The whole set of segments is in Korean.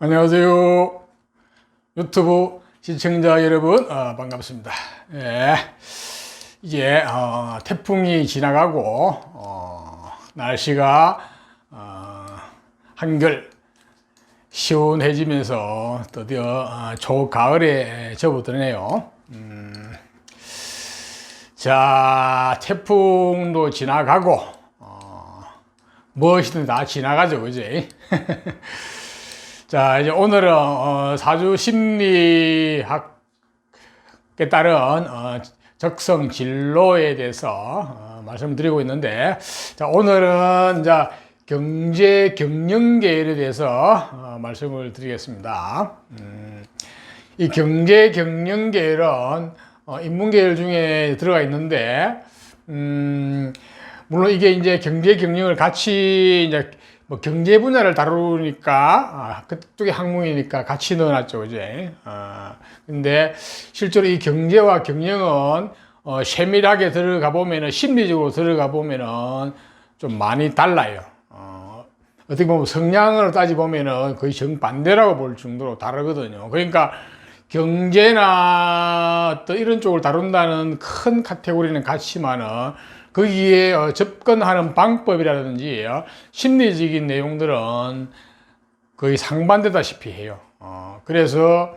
안녕하세요. 유튜브 시청자 여러분, 반갑습니다. 예, 이제 태풍이 지나가고 날씨가 한결 시원해지면서 드디어 초가을에 접어드네요. 자, 태풍도 지나가고 무엇이든 다 지나가죠, 그지? 자, 이제 오늘은 사주 심리학에 따른 적성 진로에 대해서 말씀드리고 있는데, 자, 오늘은 이제 경제 경영계열에 대해서 말씀을 드리겠습니다. 이 경제 경영계열은 인문계열 중에 들어가 있는데, 물론 이게 이제 경제 경영을 같이 이제 뭐 경제 분야를 다루니까 그쪽에 학문이니까 같이 넣어놨죠, 그제? 근데 실제로 이 경제와 경영은 세밀하게 들어가 보면은, 심리적으로 들어가 보면은 좀 많이 달라요. 어떻게 보면 성향을 따지 보면은 거의 정반대라고 볼 정도로 다르거든요. 그러니까 경제나 어떤 이런 쪽을 다룬다는 큰 카테고리는 같지만은 거기에 접근하는 방법이라든지 심리적인 내용들은 거의 상반되다시피 해요. 그래서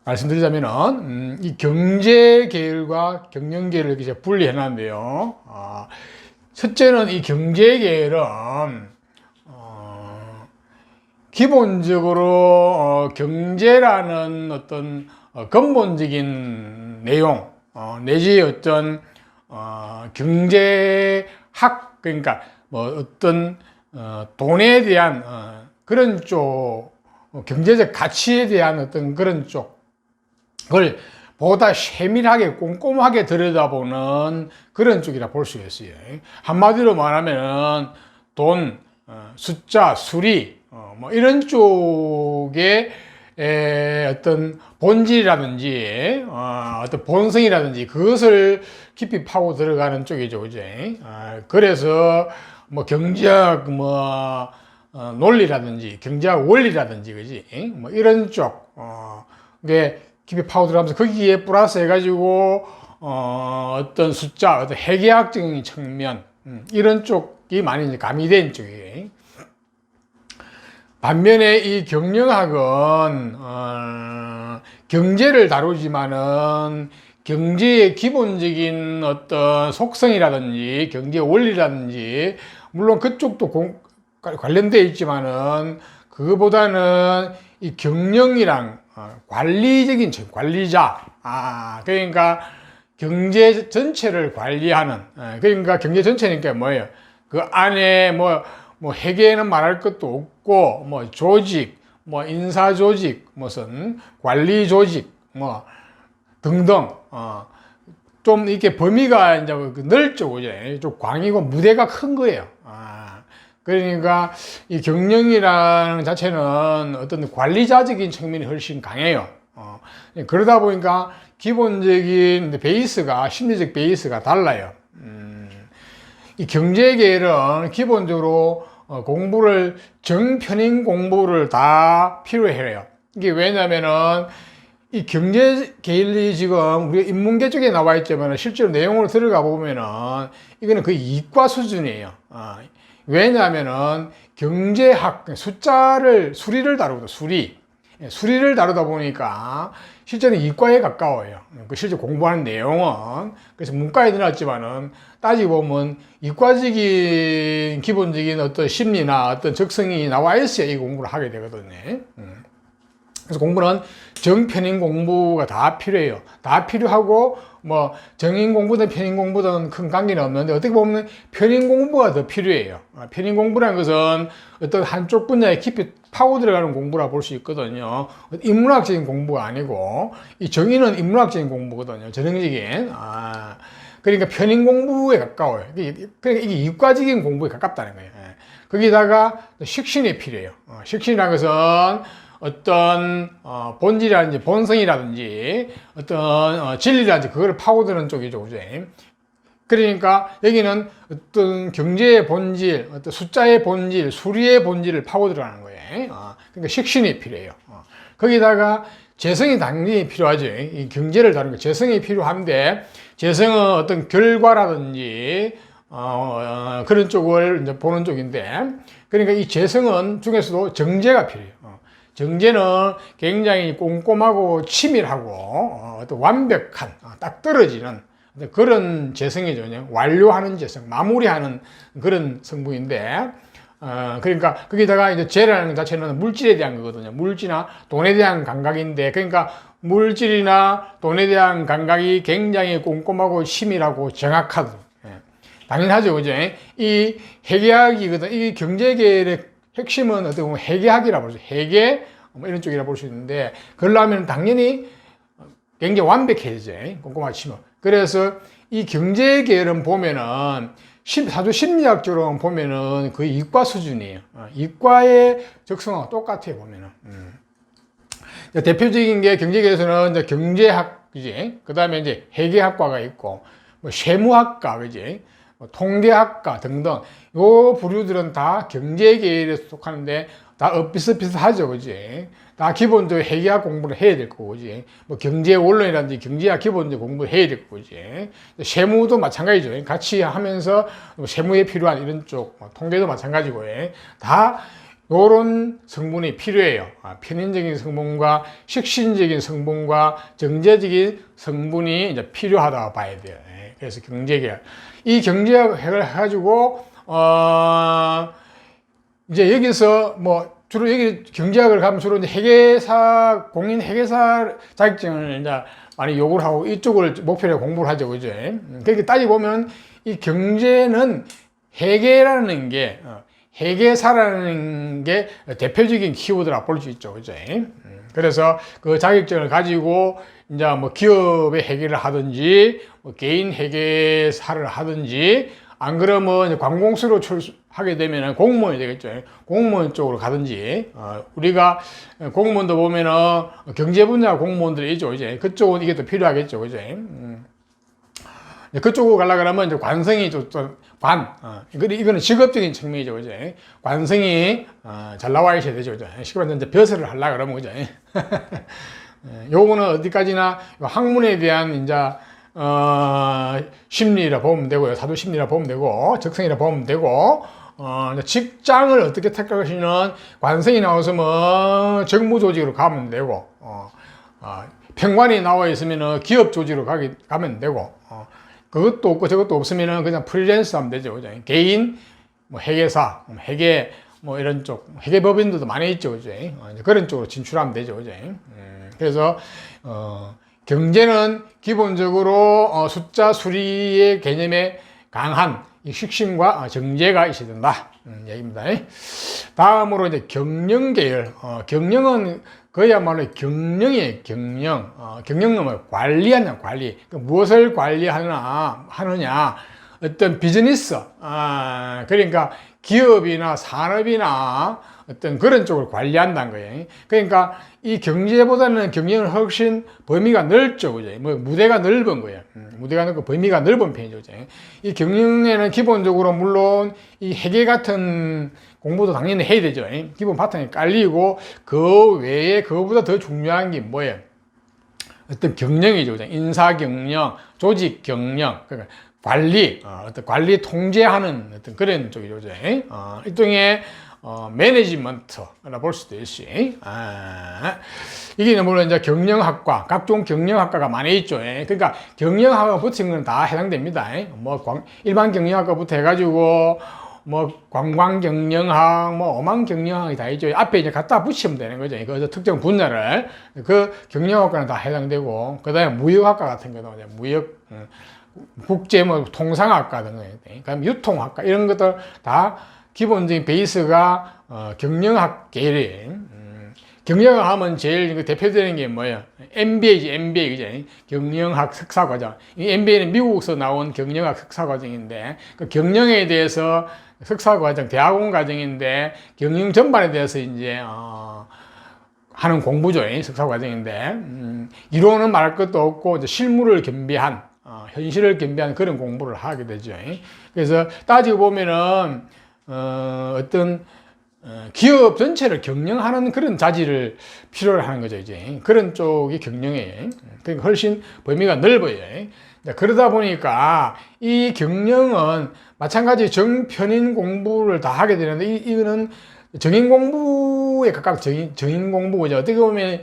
말씀드리자면은 이 경제 계열과 경영 계열을 이제 분리해 놨는데요. 첫째는 이 경제 계열은 기본적으로 경제라는 어떤 근본적인 내용 내지 어떤 경제학, 그러니까 뭐 어떤 돈에 대한 그런 쪽, 경제적 가치에 대한 어떤 그런 쪽을 보다 세밀하게 꼼꼼하게 들여다보는 그런 쪽이라 볼 수 있어요. 한마디로 말하면 돈, 숫자, 수리 뭐 이런 쪽에 어떤 본질이라든지 어떤 본성이라든지 그것을 깊이 파고 들어가는 쪽이죠, 그제? 그래서 뭐 경제학 논리라든지 경제학 원리라든지, 그지? 뭐 이런 쪽 게 깊이 파고 들어가면서 거기에 플러스 해가지고 어떤 숫자, 어떤 회계학적인 측면 이런 쪽이 많이 이제 가미된 쪽이에요. 반면에 이 경영학은 경제를 다루지만은 경제의 기본적인 어떤 속성이라든지 경제 원리라든지 물론 그쪽도 관련되어 있지만은 그거보다는 이 경영이랑 관리적인 관리자, 그러니까 경제 전체를 관리하는, 그러니까 경제 전체니까 뭐예요? 그 안에 뭐 회계는 말할 것도 없고, 뭐 조직, 뭐 인사 조직, 무슨 관리 조직, 뭐 등등, 좀 이렇게 범위가 이제 넓죠, 그죠? 좀 광이고 무대가 큰 거예요. 그러니까 이 경영이라는 자체는 어떤 관리자적인 측면이 훨씬 강해요. 그러다 보니까 기본적인 베이스가, 심리적 베이스가 달라요. 이 경제계열은 기본적으로 공부를 정편인 공부를 다 필요해요. 이게 왜냐면은 이 경제 계열이 지금 우리 인문계 쪽에 나와 있지만 실제로 내용으로 들어가 보면은 이거는 거의 이과 수준이에요. 왜냐면은 경제학 수리를 다루거든. 수리를 다루다 보니까 실제는 이과에 가까워요. 그 실제 공부하는 내용은. 그래서 문과에 들어갔지만은 따지고 보면 이과적인 기본적인 어떤 심리나 어떤 적성이 나와 있어야 이 공부를 하게 되거든요. 그래서 공부는 정편인 공부가 다 필요해요. 다 필요하고 뭐 정인 공부든 편인 공부든 큰 관계는 없는데 어떻게 보면 편인 공부가 더 필요해요. 편인 공부라는 것은 어떤 한쪽 분야에 깊이 파고 들어가는 공부라 볼 수 있거든요. 인문학적인 공부가 아니고 이 정인은 인문학적인 공부거든요. 전형적인. 그러니까 편인 공부에 가까워요. 그러니까 이게 이과적인 공부에 가깝다는 거예요. 거기다가 식신이 필요해요. 식신이라는 것은 어떤 본질이라든지 본성이라든지 어떤 진리라든지 그걸 파고드는 쪽이죠, 그죠? 그러니까 여기는 어떤 경제의 본질, 어떤 숫자의 본질, 수리의 본질을 파고 들어가는 거예요. 그러니까 식신이 필요해요. 거기다가 재성이 당연히 필요하죠. 이 경제를 다루는 거 재성이 필요한데, 재성은 어떤 결과라든지 그런 쪽을 이제 보는 쪽인데, 그러니까 이 재성은 중에서도 정제가 필요해요. 정제는 굉장히 꼼꼼하고 치밀하고 어떤 완벽한 딱 떨어지는 그런 재성이죠. 완료하는 재성, 마무리하는 그런 성분인데, 그러니까 거기다가 이제 재라는 것 자체는 물질에 대한 거거든요. 물질이나 돈에 대한 감각인데, 그러니까 물질이나 돈에 대한 감각이 굉장히 꼼꼼하고 치밀하고 정확하거든요. 당연하죠, 그죠? 이 회계학이거든. 이 경제계의 핵심은 어떻게 보면 회계학이라고 그러죠. 회계, 뭐 이런 쪽이라 볼 수 있는데, 그러려면 당연히 굉장히 완벽해야죠. 꼼꼼하게 치면. 그래서 이 경제계를 보면은, 사주 심리학적으로 보면은 거의 이과 수준이에요. 이과의 적성하고 똑같아요, 보면은. 대표적인 게 경제계에서는 이제 경제학, 그지? 그 다음에 이제 회계학과가 있고, 뭐 세무학과, 그지? 통계학과 등등 요 부류들은 다 경제계에 속하는데 다 비슷비슷하죠, 그지? 다 기본적으로 회계학 공부를 해야 될 거고, 그지? 뭐 경제 원론이라든지 경제학 기본적 공부를 해야 될 거고, 그지? 세무도 마찬가지죠. 같이 하면서 세무에 필요한 이런 쪽, 통계도 마찬가지고, 다 요런 성분이 필요해요. 편인적인 성분과 식신적인 성분과 정제적인 성분이 이제 필요하다고 봐야 돼요. 그래서 경제계열. 이 경제학을 해가지고, 이제 여기서 뭐, 주로 여기 경제학을 가면 주로 이제 회계사, 공인 회계사 자격증을 이제 많이 요구를 하고 이쪽을 목표로 공부를 하죠. 그죠? 그렇게 따지보면 이 경제는 회계라는 게, 회계사라는 게 대표적인 키워드라 볼 수 있죠. 그죠? 그래서 그 자격증을 가지고 이제 뭐 기업의 회계를 하든지 뭐 개인 회계사를 하든지 안 그러면 이제 관공서로 하게 되면 공무원이 되겠죠. 공무원 쪽으로 가든지 우리가 공무원도 보면은 경제 분야 공무원들이 있죠. 이제 그쪽은 이게 또 필요하겠죠. 그죠? 그쪽으로 가려고 그러면 이제 관성이 이거는 직업적인 측면이죠. 그죠? 관성이 잘 나와 있어야 되죠. 그죠? 시간에 이제 벼슬을 하려고 그러면, 그죠? 요거는 어디까지나 학문에 대한 이제 심리라 보면 되고요. 사주 심리라 보면 되고, 적성이라 보면 되고, 직장을 어떻게 택할 것이는 관성이 나왔으면 정무 조직으로 가면 되고, 평관이 나와 있으면 기업 조직으로 가면 되고, 그것도 없고 저것도 없으면 그냥 프리랜서 하면 되죠. 그죠? 개인, 뭐 회계사, 회계, 뭐 이런 쪽, 회계법인들도 많이 있죠. 그죠? 그런 쪽으로 진출하면 되죠. 그죠? 그래서, 경제는 기본적으로 숫자 수리의 개념에 강한 이 식신과 정제가 있어야 된다. 얘기입니다. 다음으로 이제 경영 계열. 경영은 그야말로 경영이에요, 경영. 경영은 뭐 관리하냐, 관리. 그러니까 무엇을 하느냐. 어떤 비즈니스. 그러니까 기업이나 산업이나 어떤 그런 쪽을 관리한다는 거예요. 그러니까 이 경제보다는 경영은 훨씬 범위가 넓죠. 그죠? 뭐 무대가 넓은 거예요. 무대가 넓고 범위가 넓은 편이죠. 그죠? 이 경영에는 기본적으로 물론 이 회계 같은 공부도 당연히 해야 되죠. 기본 바탕이 깔리고 그 외에 그거보다 더 중요한 게 뭐예요? 어떤 경영이죠. 그죠? 인사 경영, 조직 경영, 그러니까 관리, 어떤 관리 통제하는 어떤 그런 쪽이죠. 그죠? 일종의 매니지먼트라 볼 수도 있지. 이게 물론 이제 경영학과, 각종 경영학과가 많이 있죠. 그러니까 경영학과 붙인 건 다 해당됩니다. 뭐 일반 경영학과부터 해가지고 뭐 관광경영학, 뭐 어망경영학이 다 있죠. 앞에 이제 갖다 붙이면 되는 거죠. 그 특정 분야를 그 경영학과는 다 해당되고, 그다음에 무역학과 같은 경우는 무역, 국제 뭐 통상학과 등, 그다음에 유통학과 이런 것들 다 기본적인 베이스가 경영학 계열이에요. 경영학 하면 제일 대표되는 게 뭐예요? MBA지, MBA, 그죠? 경영학 석사과정. 이 MBA는 미국에서 나온 경영학 석사과정인데, 그 경영에 대해서 석사과정, 대학원 과정인데, 경영 전반에 대해서 이제, 하는 공부죠. 석사과정인데, 이론은 말할 것도 없고, 이제 실무를 겸비한, 현실을 겸비한 그런 공부를 하게 되죠. 그래서 따지고 보면은 어떤 기업 전체를 경영하는 그런 자질을 필요로 하는 거죠. 이제 그런 쪽이 경영이에요. 그러니까 훨씬 범위가 넓어요. 그러다 보니까 이 경영은 마찬가지 정편인 공부를 다 하게 되는데 이거는 정인 공부에 가까운 정인 공부죠. 어떻게 보면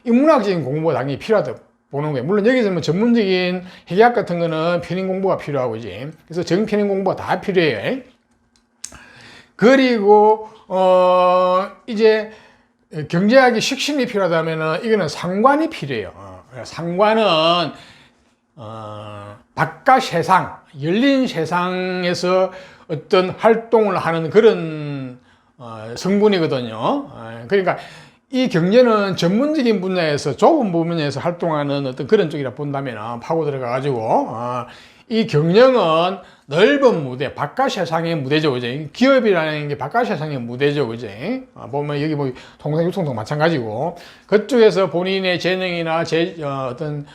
인문학적인 공부가 당연히 필요하다 보는 거예요. 물론 여기서 뭐 전문적인 회계학 같은 거는 편인 공부가 필요하고 이제 그래서 정편인 공부가 다 필요해요. 그리고 이제 경제학이 식신이 필요하다면은 이거는 상관이 필요해요. 상관은 바깥 세상, 열린 세상에서 어떤 활동을 하는 그런 성분이거든요. 그러니까 이 경제는 전문적인 분야에서 좁은 부분에서 활동하는 어떤 그런 쪽이라 본다면 파고 들어가 가지고 이 경영은 넓은 무대, 바깥 세상의 무대죠, 그제? 기업이라는 게 바깥 세상의 무대죠, 그제? 보면 여기 뭐 통상유통도 마찬가지고 그쪽에서 본인의 재능이나 어떤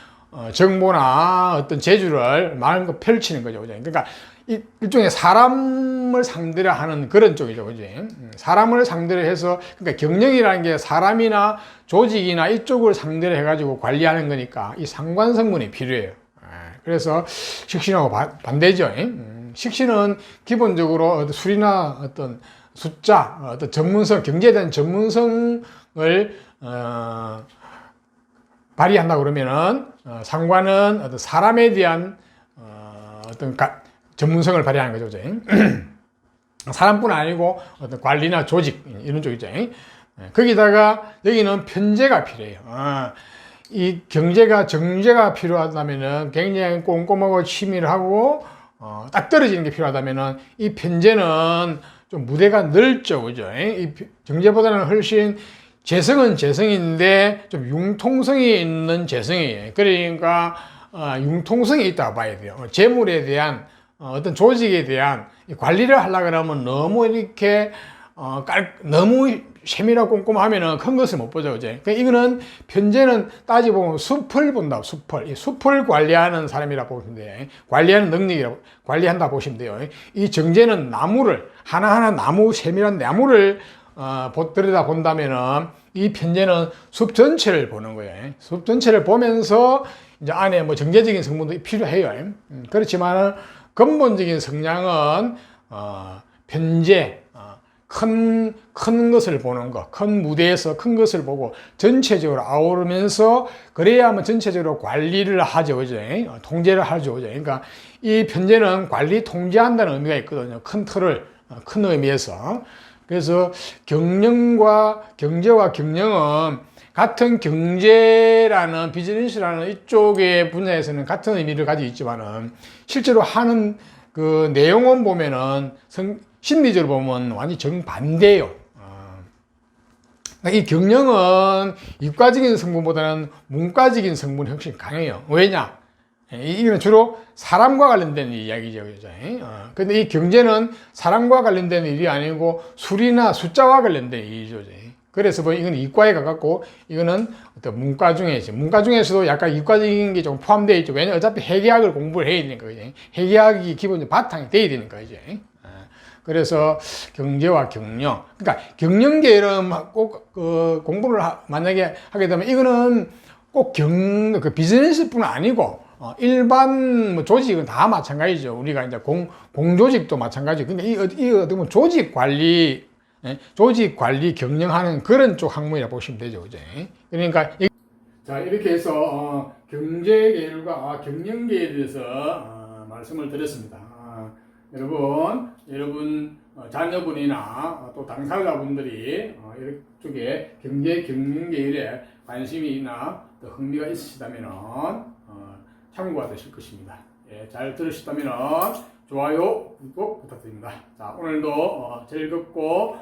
정보나 어떤 재주를 마음껏 펼치는 거죠, 그제? 그러니까 일종의 사람을 상대로 하는 그런 쪽이죠, 그제? 사람을 상대로 해서 그러니까 경영이라는 게 사람이나 조직이나 이쪽을 상대로 해가지고 관리하는 거니까 이 상관 성분이 필요해요. 그래서 식신하고 반대죠. 식신은 기본적으로 어떤 술이나 어떤 숫자, 어떤 전문성, 경제에 대한 전문성을 발휘한다 그러면은 상관은 어떤 사람에 대한 어떤 전문성을 발휘하는 거죠. 사람뿐 아니고 어떤 관리나 조직 이런 쪽이죠. 거기다가 여기는 편제가 필요해요. 이 정제가 필요하다면은 굉장히 꼼꼼하고 치밀하고 딱 떨어지는 게 필요하다면은 이 편제는 좀 무대가 넓죠, 그죠? 이 정제보다는 훨씬 재성은 재성인데 좀 융통성이 있는 재성이에요. 그러니까 융통성이 있다고 봐야 돼요. 재물에 대한 어떤 조직에 대한 관리를 하려고 하면 너무 이렇게 너무 세밀하고 꼼꼼하면은 큰 것을 못 보죠, 그제? 그러니까 이거는 편제는 따지고 보면 숲을 본다, 숲을. 이 숲을 관리하는 사람이라고 보시면 돼요. 관리하는 능력이라고, 관리한다 보시면 돼요. 이 정제는 나무를, 하나하나 세밀한 나무를, 들여다 본다면은 이 편제는 숲 전체를 보는 거예요. 숲 전체를 보면서 이제 안에 뭐 정제적인 성분도 필요해요. 그렇지만은 근본적인 성향은, 편제, 큰 것을 보는 것, 큰 무대에서 큰 것을 보고 전체적으로 아우르면서 그래야만 전체적으로 관리를 하죠, 그죠? 통제를 하죠, 그죠? 그러니까 이 편제는 관리 통제한다는 의미가 있거든요. 큰 틀을, 큰 의미에서. 그래서 경영과 경영은 같은 경제라는 비즈니스라는 이쪽의 분야에서는 같은 의미를 가지고 있지만은 실제로 하는 그 내용은 보면은 심리적으로 보면 완전히 정반대예요. 이 경영은 이과적인 성분보다는 문과적인 성분이 훨씬 강해요. 왜냐? 이건 주로 사람과 관련된 이야기죠. 근데 이 경제는 사람과 관련된 일이 아니고 술이나 숫자와 관련된 일이죠. 그래서 뭐 이건 이과에 가깝고 이거는 어떤 문과 중에서도 약간 이과적인 게 좀 포함되어 있죠. 왜냐면 어차피 회계학을 공부를 해야 되니까, 그지? 회계학이 기본적으로 바탕이 돼야 되니까, 이제. 그래서 경제와 경영. 그러니까 경영계를 꼭 공부를 만약에 하게 되면 이거는 꼭 그 비즈니스뿐 아니고 일반 뭐 조직은 다 마찬가지죠. 우리가 이제 공조직도 마찬가지. 근데 이 어떻게 보면 조직 관리 경영하는 그런 쪽 학문이라 보시면 되죠. 그죠? 그러니까 자, 이렇게 해서 경제계열과 경영계에 대해서 말씀을 드렸습니다. 여러분 자녀분이나 또 당사자분들이 이쪽에 경영계열에 관심이 있나 또 흥미가 있으시다면 참고가 되실 것입니다. 예, 잘 들으셨다면 좋아요, 구독 부탁드립니다. 자, 오늘도 즐겁고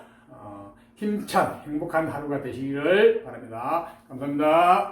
힘찬 행복한 하루가 되시기를 바랍니다. 감사합니다.